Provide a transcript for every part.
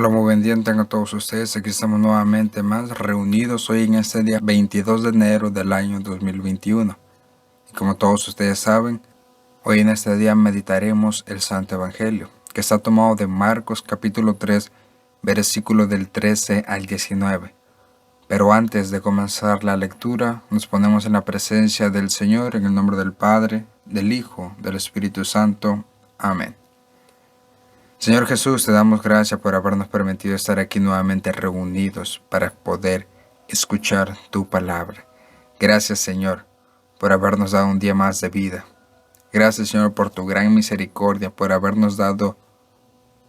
Hola, muy buen día tengan todos ustedes. Aquí estamos nuevamente más reunidos hoy en este día 22 de enero del año 2021. Y como todos ustedes saben, hoy en este día meditaremos el Santo Evangelio, que está tomado de Marcos capítulo 3, versículo del 13 al 19. Pero antes de comenzar la lectura, nos ponemos en la presencia del Señor en el nombre del Padre, del Hijo, del Espíritu Santo. Amén. Señor Jesús, te damos gracias por habernos permitido estar aquí nuevamente reunidos para poder escuchar tu palabra. Gracias, Señor, por habernos dado un día más de vida. Gracias, Señor, por tu gran misericordia, por habernos dado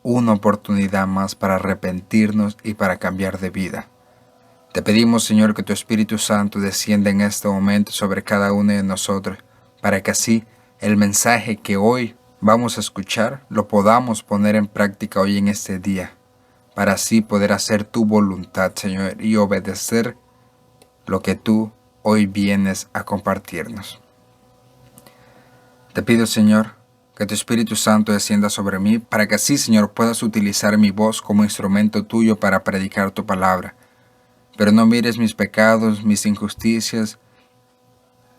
una oportunidad más para arrepentirnos y para cambiar de vida. Te pedimos, Señor, que tu Espíritu Santo descienda en este momento sobre cada uno de nosotros, para que así el mensaje que hoy vamos a escuchar lo podamos poner en práctica hoy en este día, para así poder hacer tu voluntad, Señor, y obedecer lo que tú hoy vienes a compartirnos. Te pido, Señor, que tu Espíritu Santo descienda sobre mí, para que así, Señor, puedas utilizar mi voz como instrumento tuyo para predicar tu palabra. Pero no mires mis pecados, mis injusticias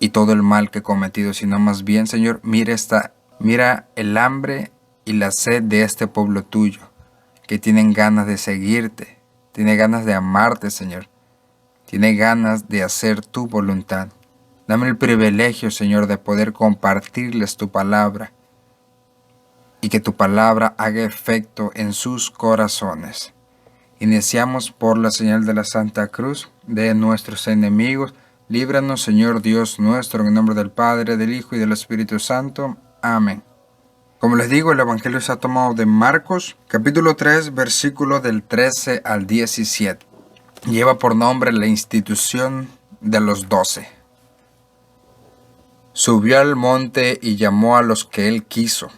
y todo el mal que he cometido, sino más bien, Señor, mira el hambre y la sed de este pueblo tuyo, que tienen ganas de seguirte, tiene ganas de amarte, Señor, tiene ganas de hacer tu voluntad. Dame el privilegio, Señor, de poder compartirles tu palabra y que tu palabra haga efecto en sus corazones. Iniciamos por la señal de la Santa Cruz de nuestros enemigos. Líbranos, Señor Dios nuestro, en el nombre del Padre, del Hijo y del Espíritu Santo. Amén. Como les digo, el Evangelio está tomado de Marcos, capítulo 3, versículo del 13 al 17. Lleva por nombre la institución de los 12. Subió al monte y llamó a los que él quiso,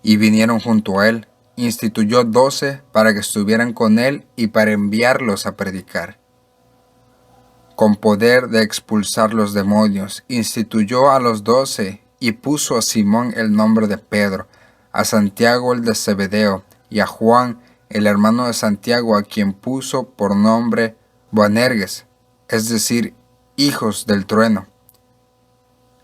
y vinieron junto a él. Instituyó 12 para que estuvieran con él y para enviarlos a predicar. Con poder de expulsar los demonios, instituyó a los 12 y puso a Simón el nombre de Pedro, a Santiago el de Zebedeo y a Juan el hermano de Santiago, a quien puso por nombre Boanerges, es decir, hijos del trueno,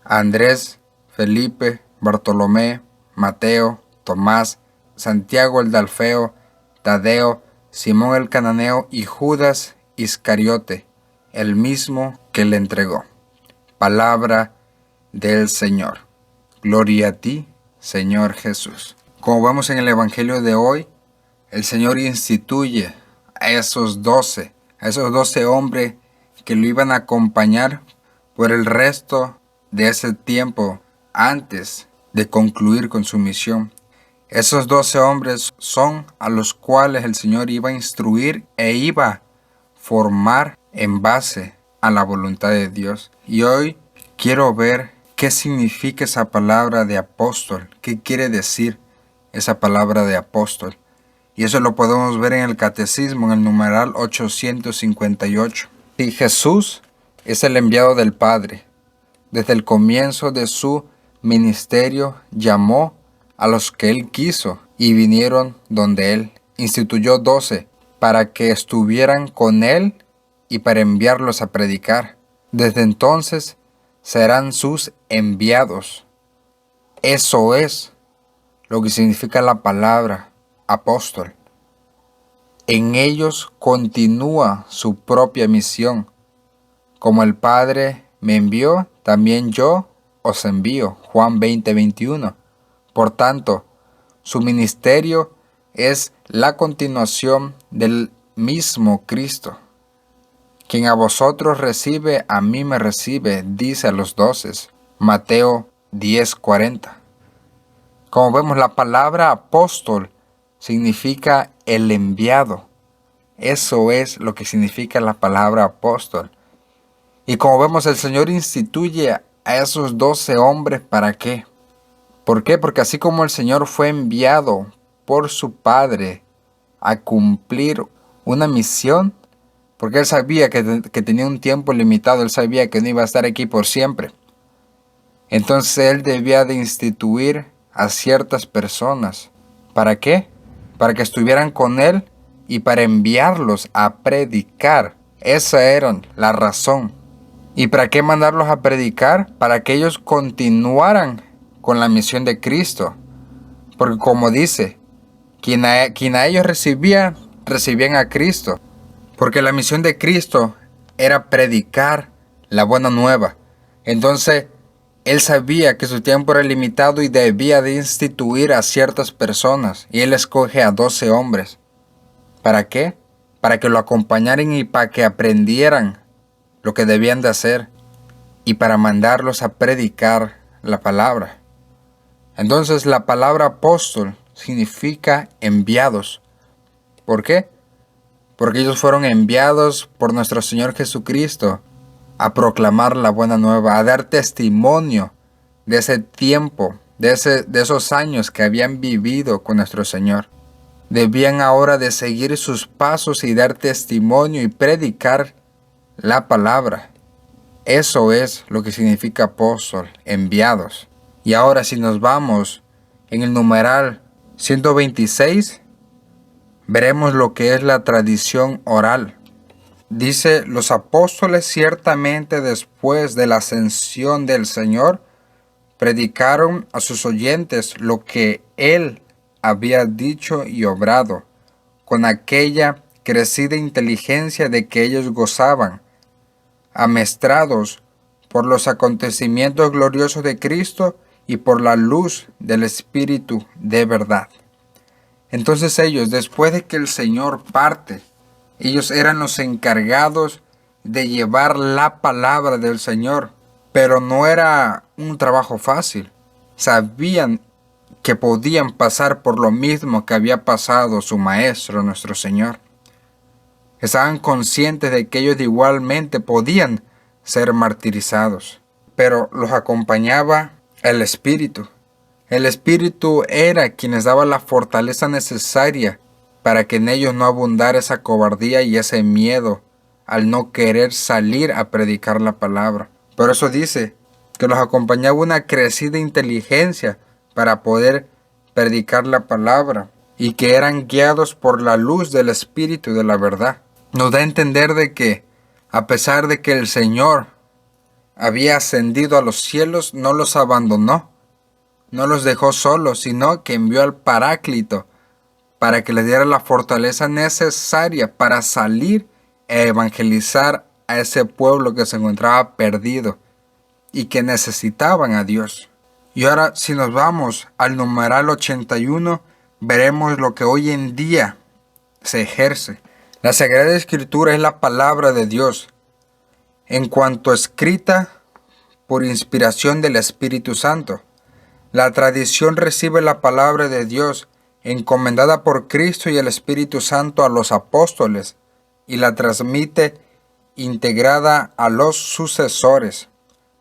a Andrés, Felipe, Bartolomé, Mateo, Tomás, Santiago el de Alfeo, Tadeo, Simón el cananeo y Judas Iscariote, el mismo que le entregó. Palabra del Señor. Gloria a ti, Señor Jesús. Como vemos en el Evangelio de hoy, el Señor instituye a esos 12 hombres que lo iban a acompañar por el resto de ese tiempo antes de concluir con su misión. Esos 12 hombres son a los cuales el Señor iba a instruir e iba a formar en base a la voluntad de Dios. Y hoy quiero ver qué significa esa palabra de apóstol, qué quiere decir esa palabra de apóstol. Y eso lo podemos ver en el Catecismo, en el numeral 858. Y Jesús es el enviado del Padre. Desde el comienzo de su ministerio llamó a los que él quiso y vinieron donde él. Instituyó 12 para que estuvieran con él y para enviarlos a predicar. Desde entonces serán sus enviados. Eso es lo que significa la palabra apóstol. En ellos continúa su propia misión. Como el Padre me envió, también yo os envío. Juan 20:21. Por tanto, su ministerio es la continuación del mismo Cristo. Quien a vosotros recibe, a mí me recibe, dice a los 12. Mateo 10:40. Como vemos, la palabra apóstol significa el enviado. Eso es lo que significa la palabra apóstol. Y como vemos, el Señor instituye a esos 12 hombres, ¿para qué? ¿Por qué? Porque así como el Señor fue enviado por su Padre a cumplir una misión, porque Él sabía que tenía un tiempo limitado, Él sabía que no iba a estar aquí por siempre. Entonces Él debía de instituir a ciertas personas. ¿Para qué? Para que estuvieran con Él y para enviarlos a predicar. Esa era la razón. ¿Y para qué mandarlos a predicar? Para que ellos continuaran con la misión de Cristo. Porque como dice, quien a ellos recibían a Cristo. Porque la misión de Cristo era predicar la buena nueva. Entonces, Él sabía que su tiempo era limitado y debía de instituir a ciertas personas. Y Él escoge a 12 hombres. ¿Para qué? Para que lo acompañaran y para que aprendieran lo que debían de hacer. Y para mandarlos a predicar la palabra. Entonces, la palabra apóstol significa enviados. ¿Por qué? Porque ellos fueron enviados por nuestro Señor Jesucristo a proclamar la buena nueva, a dar testimonio de ese tiempo, de esos años que habían vivido con nuestro Señor. Debían ahora de seguir sus pasos y dar testimonio y predicar la palabra. Eso es lo que significa apóstol, enviados. Y ahora si nos vamos en el numeral 126, veremos lo que es la tradición oral. Dice, los apóstoles ciertamente después de la ascensión del Señor, predicaron a sus oyentes lo que Él había dicho y obrado, con aquella crecida inteligencia de que ellos gozaban, amestrados por los acontecimientos gloriosos de Cristo y por la luz del Espíritu de verdad. Entonces ellos, después de que el Señor parte, ellos eran los encargados de llevar la palabra del Señor, pero no era un trabajo fácil. Sabían que podían pasar por lo mismo que había pasado su Maestro, nuestro Señor. Estaban conscientes de que ellos igualmente podían ser martirizados, pero los acompañaba el Espíritu. El Espíritu era quien les daba la fortaleza necesaria para que en ellos no abundara esa cobardía y ese miedo al no querer salir a predicar la palabra. Por eso dice que los acompañaba una crecida inteligencia para poder predicar la palabra y que eran guiados por la luz del Espíritu de la verdad. Nos da a entender de que a pesar de que el Señor había ascendido a los cielos, no los abandonó, no los dejó solos, sino que envió al Paráclito para que les diera la fortaleza necesaria para salir e evangelizar a ese pueblo que se encontraba perdido y que necesitaban a Dios. Y ahora, si nos vamos al numeral 81, veremos lo que hoy en día se ejerce. La Sagrada Escritura es la palabra de Dios, en cuanto escrita por inspiración del Espíritu Santo. La tradición recibe la palabra de Dios encomendada por Cristo y el Espíritu Santo a los apóstoles y la transmite integrada a los sucesores,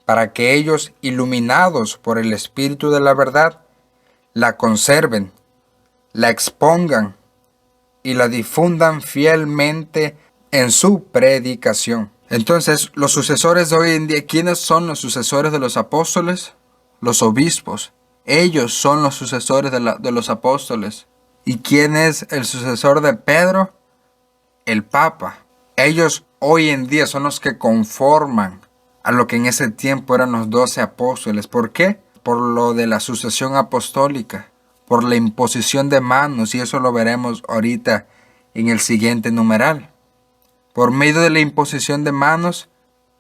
para que ellos, iluminados por el Espíritu de la verdad, la conserven, la expongan y la difundan fielmente en su predicación. Entonces, los sucesores de hoy en día, ¿quiénes son los sucesores de los apóstoles? Los obispos. Ellos son los sucesores de los apóstoles. ¿Y quién es el sucesor de Pedro? El Papa. Ellos hoy en día son los que conforman a lo que en ese tiempo eran los 12 apóstoles. ¿Por qué? Por lo de la sucesión apostólica, por la imposición de manos, y eso lo veremos ahorita en el siguiente numeral. Por medio de la imposición de manos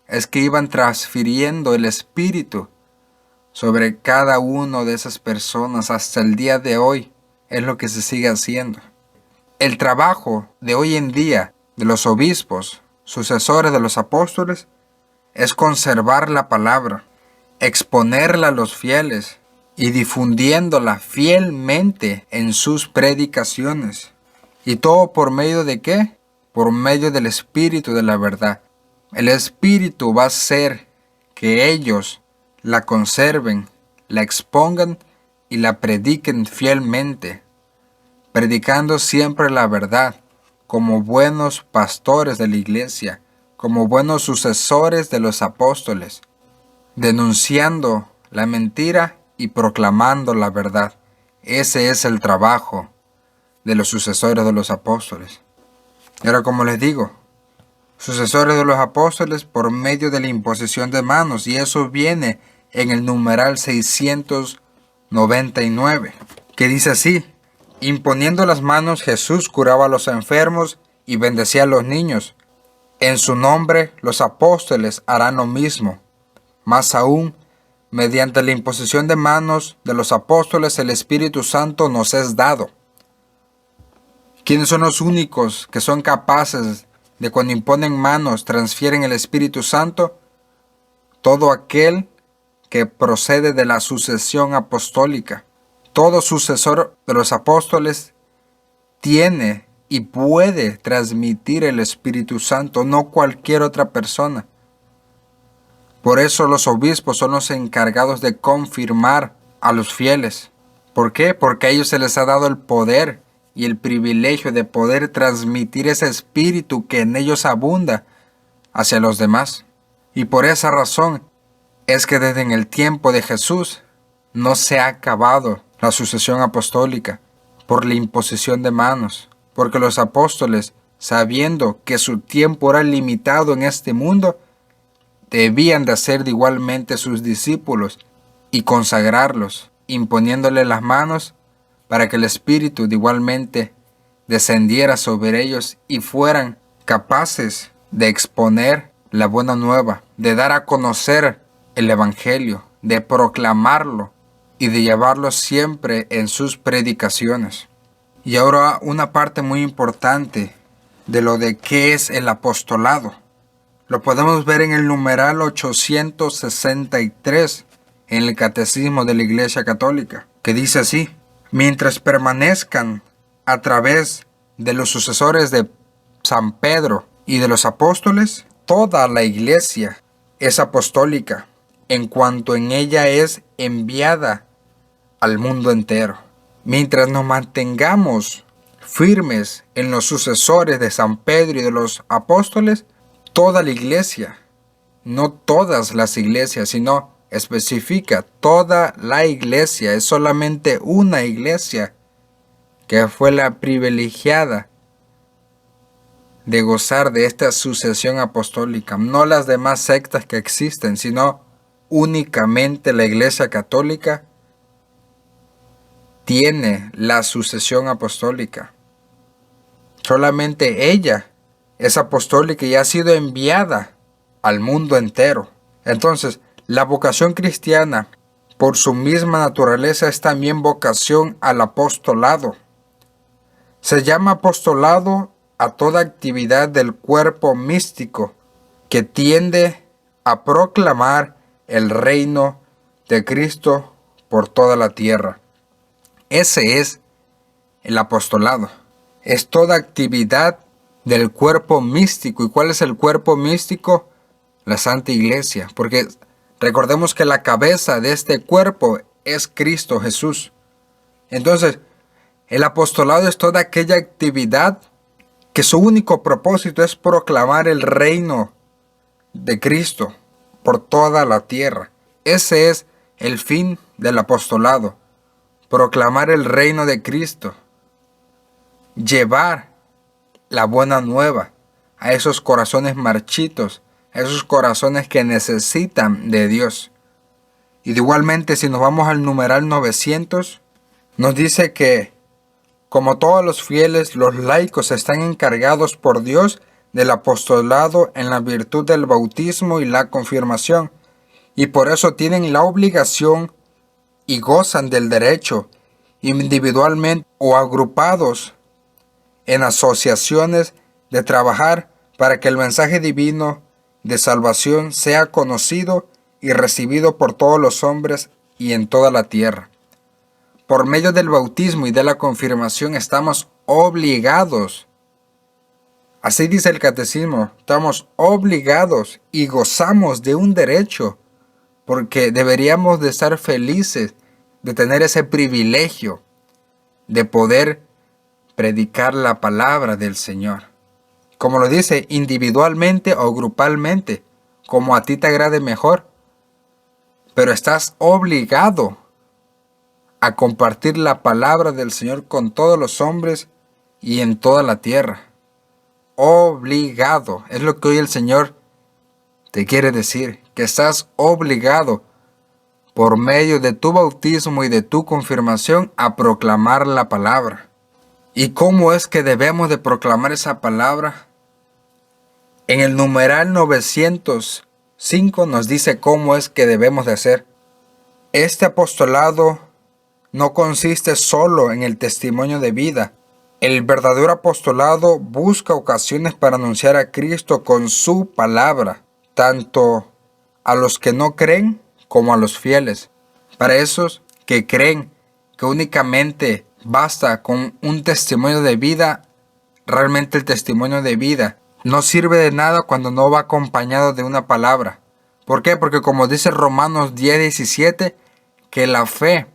es que iban transfiriendo el Espíritu sobre cada uno de esas personas hasta el día de hoy. Es lo que se sigue haciendo. El trabajo de hoy en día de los obispos, sucesores de los apóstoles, es conservar la palabra, exponerla a los fieles y difundiéndola fielmente en sus predicaciones. ¿Y todo por medio de qué? Por medio del Espíritu de la verdad. El Espíritu va a hacer que ellos la conserven, la expongan y la prediquen fielmente, predicando siempre la verdad, como buenos pastores de la iglesia, como buenos sucesores de los apóstoles, denunciando la mentira y proclamando la verdad. Ese es el trabajo de los sucesores de los apóstoles. Era como les digo, sucesores de los apóstoles por medio de la imposición de manos, y eso viene en el numeral 699, que dice así: imponiendo las manos, Jesús curaba a los enfermos y bendecía a los niños. En su nombre los apóstoles harán lo mismo. Más aún, mediante la imposición de manos de los apóstoles, el Espíritu Santo nos es dado. ¿Quiénes son los únicos que son capaces de, cuando imponen manos, transfieren el Espíritu Santo? Todo aquel que procede de la sucesión apostólica. Todo sucesor de los apóstoles tiene y puede transmitir el Espíritu Santo, no cualquier otra persona. Por eso los obispos son los encargados de confirmar a los fieles. ¿Por qué? Porque a ellos se les ha dado el poder y el privilegio de poder transmitir ese espíritu que en ellos abunda hacia los demás. Y por esa razón es que desde en el tiempo de Jesús no se ha acabado la sucesión apostólica por la imposición de manos, porque los apóstoles, sabiendo que su tiempo era limitado en este mundo, debían de hacer de igualmente sus discípulos y consagrarlos, imponiéndole las manos para que el Espíritu de igualmente descendiera sobre ellos y fueran capaces de exponer la buena nueva, de dar a conocer el Evangelio, de proclamarlo y de llevarlo siempre en sus predicaciones. Y ahora una parte muy importante de lo de qué es el apostolado. Lo podemos ver en el numeral 863 en el Catecismo de la Iglesia Católica, que dice así: mientras permanezcan a través de los sucesores de San Pedro y de los apóstoles, toda la Iglesia es apostólica, en cuanto en ella es enviada al mundo entero. Mientras nos mantengamos firmes en los sucesores de San Pedro y de los apóstoles, toda la iglesia, no todas las iglesias, sino especifica toda la iglesia, es solamente una iglesia que fue la privilegiada de gozar de esta sucesión apostólica, no las demás sectas que existen, sino únicamente la Iglesia Católica tiene la sucesión apostólica. Solamente ella es apostólica y ha sido enviada al mundo entero. Entonces, la vocación cristiana, por su misma naturaleza, es también vocación al apostolado. Se llama apostolado a toda actividad del cuerpo místico que tiende a proclamar el reino de Cristo por toda la tierra. Ese es el apostolado. Es toda actividad del cuerpo místico. ¿Y cuál es el cuerpo místico? La Santa Iglesia. Porque recordemos que la cabeza de este cuerpo es Cristo Jesús. Entonces, el apostolado es toda aquella actividad que su único propósito es proclamar el reino de Cristo por toda la tierra. Ese es el fin del apostolado. Proclamar el reino de Cristo. Llevar la buena nueva a esos corazones marchitos, a esos corazones que necesitan de Dios. Y de igualmente, si nos vamos al numeral 900, nos dice que, como todos los fieles, los laicos están encargados por Dios del apostolado en la virtud del bautismo y la confirmación, y por eso tienen la obligación y gozan del derecho, individualmente o agrupados en asociaciones, de trabajar para que el mensaje divino de salvación sea conocido y recibido por todos los hombres y en toda la tierra. Por medio del bautismo y de la confirmación estamos obligados, así dice el catecismo, estamos obligados y gozamos de un derecho, porque deberíamos de estar felices de tener ese privilegio de poder predicar la palabra del Señor. Como lo dice, individualmente o grupalmente, como a ti te agrade mejor. Pero estás obligado a compartir la palabra del Señor con todos los hombres y en toda la tierra. obligado. Es lo que hoy el Señor te quiere decir, que estás obligado por medio de tu bautismo y de tu confirmación a proclamar la palabra. ¿Y cómo es que debemos de proclamar esa palabra? En el numeral 905 nos dice cómo es que debemos de hacer. Este apostolado no consiste solo en el testimonio de vida. El verdadero apostolado busca ocasiones para anunciar a Cristo con su palabra, tanto a los que no creen como a los fieles. Para esos que creen que únicamente basta con un testimonio de vida, realmente el testimonio de vida no sirve de nada cuando no va acompañado de una palabra. ¿Por qué? Porque como dice Romanos 10:17, que la fe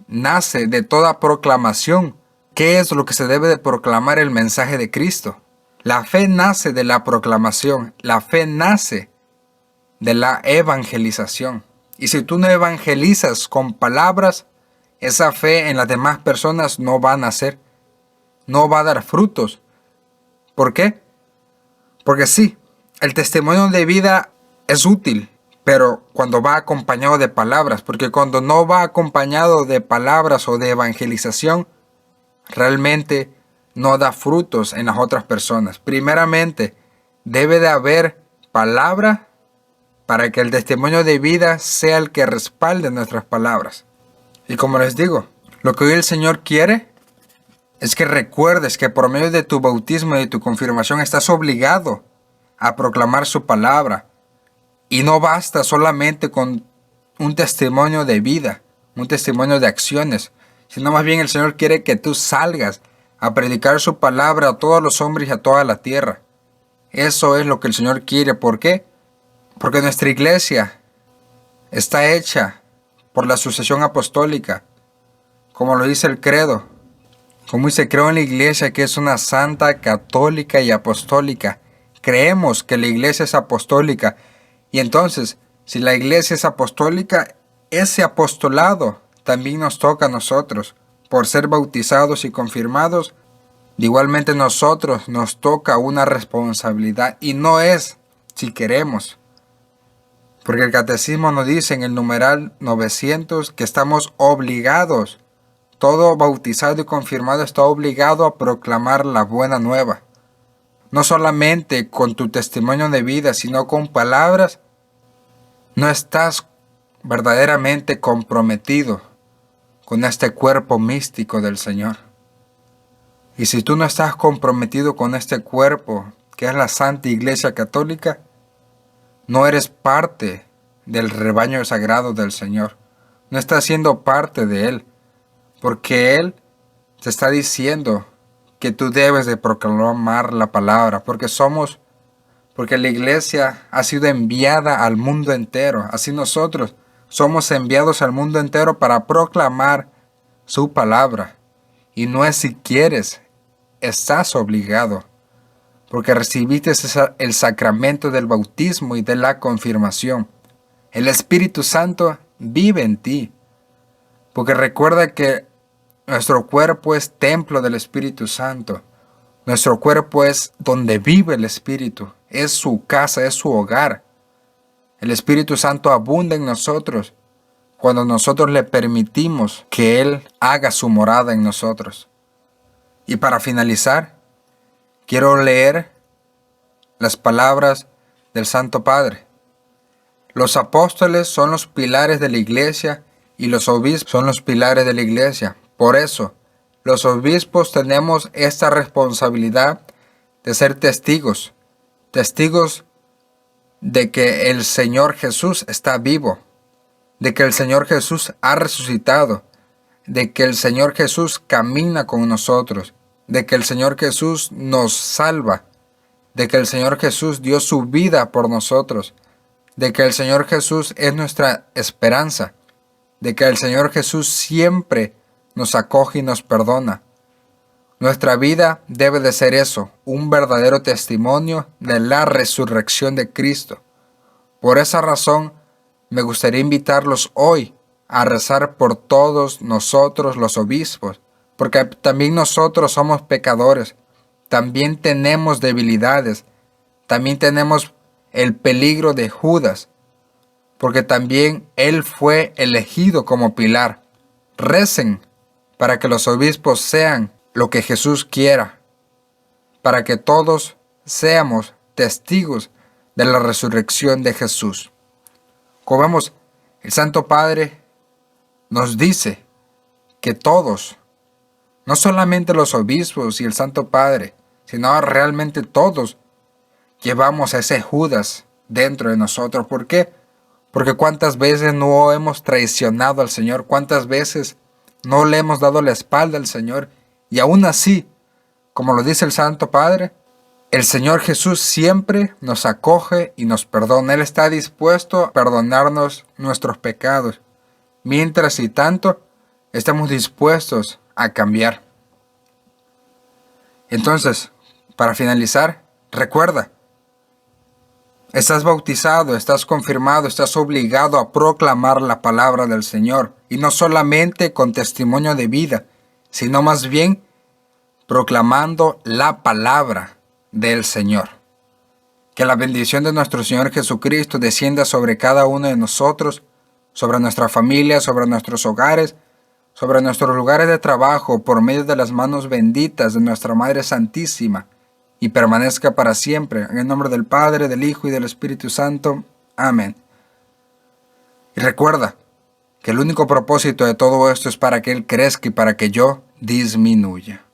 nace de toda proclamación. ¿Qué es lo que se debe de proclamar? El mensaje de Cristo. La fe nace de la proclamación. La fe nace de la evangelización. Y si tú no evangelizas con palabras, esa fe en las demás personas no va a nacer. No va a dar frutos. ¿Por qué? Porque sí, el testimonio de vida es útil, pero cuando va acompañado de palabras, porque cuando no va acompañado de palabras o de evangelización, realmente no da frutos en las otras personas. Primeramente, debe de haber palabra para que el testimonio de vida sea el que respalde nuestras palabras. Y como les digo, lo que hoy el Señor quiere es que recuerdes que por medio de tu bautismo y de tu confirmación estás obligado a proclamar su palabra. Y no basta solamente con un testimonio de vida, un testimonio de acciones, sino más bien el Señor quiere que tú salgas a predicar su palabra a todos los hombres y a toda la tierra. Eso es lo que el Señor quiere. ¿Por qué? Porque nuestra iglesia está hecha por la sucesión apostólica, como lo dice el credo. Como dice, creo en la iglesia que es una santa, católica y apostólica. Creemos que la iglesia es apostólica. Y entonces, si la iglesia es apostólica, ese apostolado también nos toca a nosotros. Por ser bautizados y confirmados, igualmente nosotros nos toca una responsabilidad. Y no es si queremos. Porque el catecismo nos dice en el numeral 900 que estamos obligados. Todo bautizado y confirmado está obligado a proclamar la buena nueva. No solamente con tu testimonio de vida, sino con palabras. No estás verdaderamente comprometido con este cuerpo místico del Señor. Y si tú no estás comprometido con este cuerpo, que es la Santa Iglesia Católica, no eres parte del rebaño sagrado del Señor. No estás siendo parte de Él. Porque Él te está diciendo que tú debes de proclamar la palabra. Porque la iglesia ha sido enviada al mundo entero. Así nosotros somos enviados al mundo entero para proclamar su palabra. Y no es si quieres, estás obligado. Porque recibiste el sacramento del bautismo y de la confirmación. El Espíritu Santo vive en ti. Porque recuerda que nuestro cuerpo es templo del Espíritu Santo. Nuestro cuerpo es donde vive el Espíritu. Es su casa, es su hogar. El Espíritu Santo abunda en nosotros cuando nosotros le permitimos que Él haga su morada en nosotros. Y para finalizar, quiero leer las palabras del Santo Padre. Los apóstoles son los pilares de la iglesia y los obispos son los pilares de la iglesia. Por eso, los obispos tenemos esta responsabilidad de ser testigos de que el Señor Jesús está vivo, de que el Señor Jesús ha resucitado, de que el Señor Jesús camina con nosotros, de que el Señor Jesús nos salva, de que el Señor Jesús dio su vida por nosotros, de que el Señor Jesús es nuestra esperanza, de que el Señor Jesús siempre nos acoge y nos perdona. Nuestra vida debe de ser eso, un verdadero testimonio de la resurrección de Cristo. Por esa razón, me gustaría invitarlos hoy a rezar por todos nosotros los obispos, porque también nosotros somos pecadores, también tenemos debilidades, también tenemos el peligro de Judas, porque también él fue elegido como pilar. Recen para que los obispos sean lo que Jesús quiera, para que todos seamos testigos de la resurrección de Jesús. Como vemos, el Santo Padre nos dice que todos, no solamente los obispos y el Santo Padre, sino realmente todos, llevamos a ese Judas dentro de nosotros. ¿Por qué? Porque cuántas veces no hemos traicionado al Señor, cuántas veces no le hemos dado la espalda al Señor, y aún así, como lo dice el Santo Padre, el Señor Jesús siempre nos acoge y nos perdona. Él está dispuesto a perdonarnos nuestros pecados, mientras y tanto estamos dispuestos a cambiar. Entonces, para finalizar, recuerda, estás bautizado, estás confirmado, estás obligado a proclamar la palabra del Señor, y no solamente con testimonio de vida, sino más bien proclamando la palabra del Señor. Que la bendición de nuestro Señor Jesucristo descienda sobre cada uno de nosotros, sobre nuestra familia, sobre nuestros hogares, sobre nuestros lugares de trabajo, por medio de las manos benditas de nuestra Madre Santísima, y permanezca para siempre. En el nombre del Padre, del Hijo y del Espíritu Santo. Amén. Y recuerda que el único propósito de todo esto es para que Él crezca y para que yo disminuya.